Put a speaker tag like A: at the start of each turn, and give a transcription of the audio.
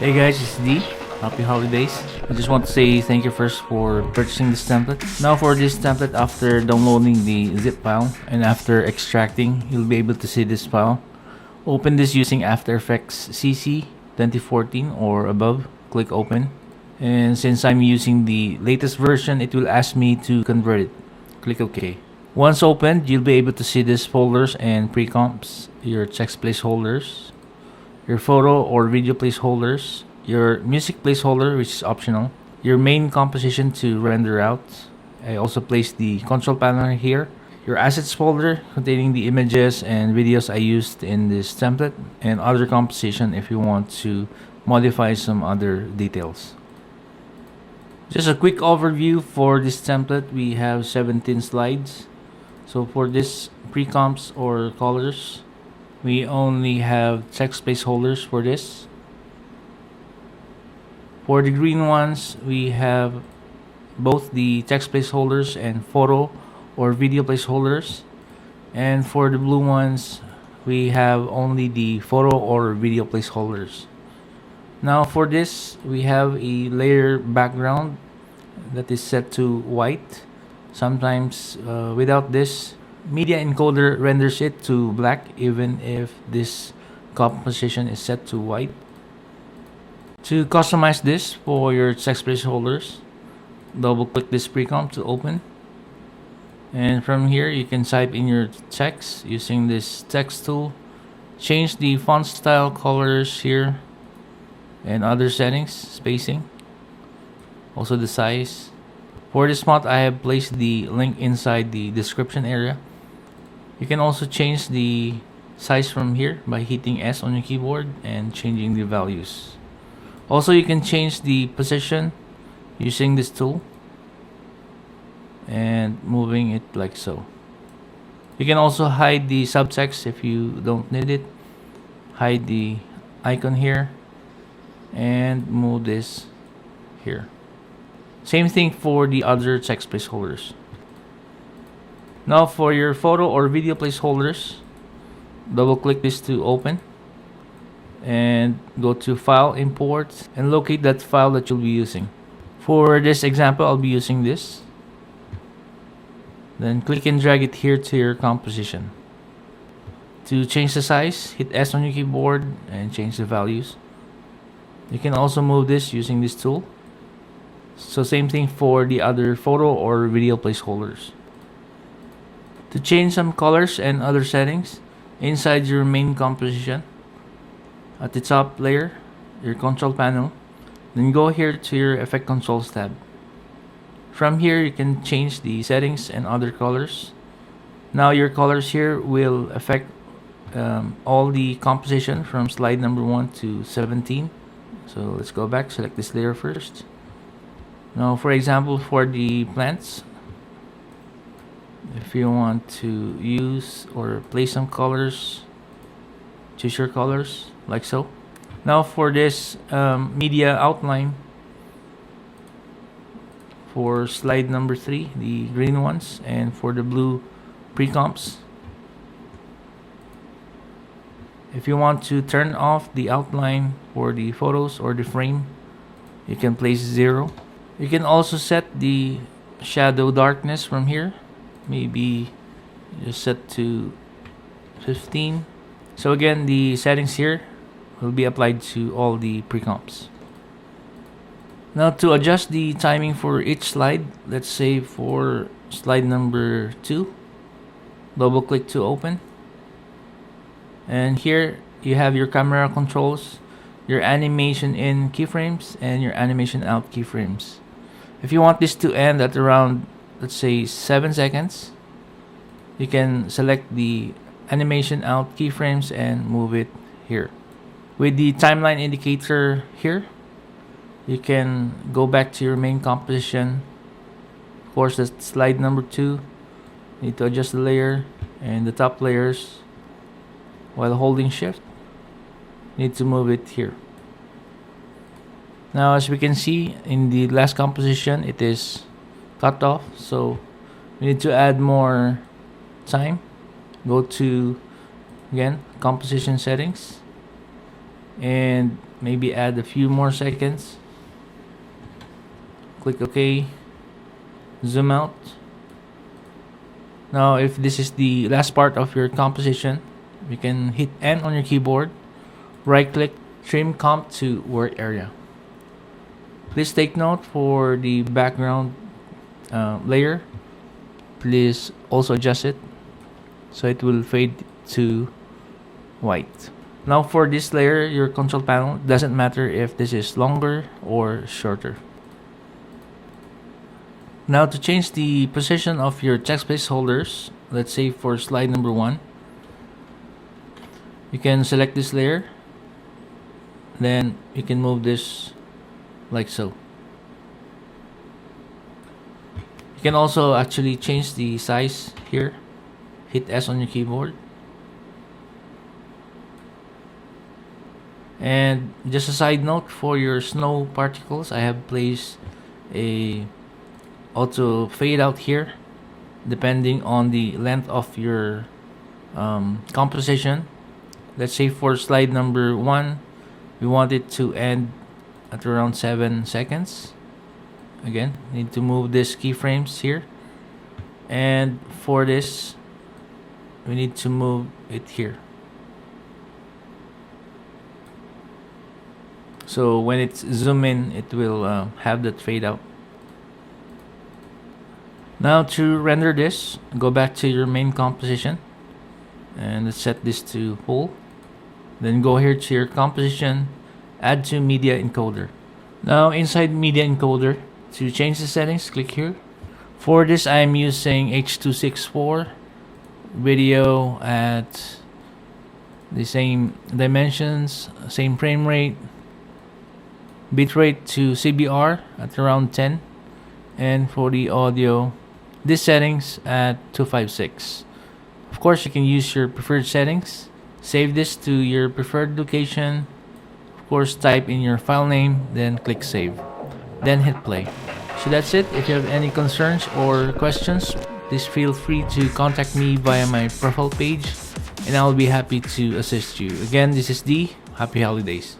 A: Hey guys, it's D. Happy holidays. I just want to say thank you first for purchasing this template. Now for this template, after downloading the zip file and after extracting, you'll be able to see this file. Open this using After Effects CC 2014 or above. Click open. And since I'm using the latest version, it will ask me to convert it. Click OK. Once opened, you'll be able to see these folders and pre-comps, your text placeholders, your photo or video placeholders, your music placeholder, which is optional, your main composition to render out. I also placed the control panel here, your assets folder containing the images and videos I used in this template, and other composition if you want to modify some other details. Just a quick overview for this template. We have 17 slides. So for this pre-comps or colors, we only have text placeholders for this. For the green ones, we have both the text placeholders and photo or video placeholders. And for the blue ones, we have only the photo or video placeholders. Now for this, we have a layer background that is set to white. Sometimes without this, media encoder renders it to black even if this composition is set to white. To customize this for your text placeholders, double click this pre-comp to open. And from here, you can type in your text using this text tool. Change the font style, colors here, and other settings, spacing, also the size. For this font, I have placed the link inside the description area. You can also change the size from here by hitting S on your keyboard and changing the values. Also, you can change the position using this tool and moving it like so. You can also hide the subtext if you don't need it. Hide the icon here and move this here. Same thing for the other text placeholders. Now for your photo or video placeholders, double click this to open and go to File, Import, and locate that file that you'll be using. For this example, I'll be using this. Then click and drag it here to your composition. To change the size, hit S on your keyboard and change the values. You can also move this using this tool. So same thing for the other photo or video placeholders. To change some colors and other settings, inside your main composition, at the top layer, your control panel, then go here to your Effect Controls tab. From here, you can change the settings and other colors. Now your colors here will affect all the composition from slide number 1 to 17. So let's go back, select this layer first. Now for example, for the plants, if you want to use or place some colors, choose your colors like so. Now for this media outline, for slide number 3, the green ones, and for the blue pre-comps, if you want to turn off the outline for the photos or the frame, you can place 0. You can also set the shadow darkness from here. Maybe just set to 15. So again, the settings here will be applied to all the pre-comps. Now to adjust the timing for each slide, let's say for slide number 2, double click to open. And here you have your camera controls, your animation in keyframes, and your animation out keyframes. If you want this to end at around, let's say 7 seconds, you can select the animation out keyframes and move it here. With the timeline indicator here, you can go back to your main composition. Of course, that's slide number 2. You need to adjust the layer and the top layers while holding shift. You need to move it here. Now as we can see in the last composition, it is cut off, so we need to add more time. Go to, again, composition settings and maybe add a few more seconds. Click OK. Zoom out. Now if this is the last part of your composition, you can hit N on your keyboard, right click, trim comp to work area. Please take note for the background layer, please also adjust it so it will fade to white. Now for this layer, your control panel, doesn't matter if this is longer or shorter. Now to change the position of your text placeholders, let's say for slide number 1, you can select this layer, then you can move this like so. You can also actually change the size here. Hit S on your keyboard. And just a side note, for your snow particles, I have placed a auto fade out here depending on the length of your composition. Let's say for slide number 1, we want it to end at around 7 seconds. Again, need to move this keyframes here, and for this we need to move it here. So when it's zoom in, it will have that fade out. Now to render this, go back to your main composition and let's set this to full. Then go here to your composition, add to media encoder. Now inside media encoder, to change the settings, click here. For this, I'm using H.264, video at the same dimensions, same frame rate, bitrate to CBR at around 10, and for the audio, this settings at 256. Of course, you can use your preferred settings. Save this to your preferred location. Of course, type in your file name, then click save. Then hit play. So that's it. If you have any concerns or questions, please feel free to contact me via my profile page and I'll be happy to assist you. Again, this is D. Happy holidays.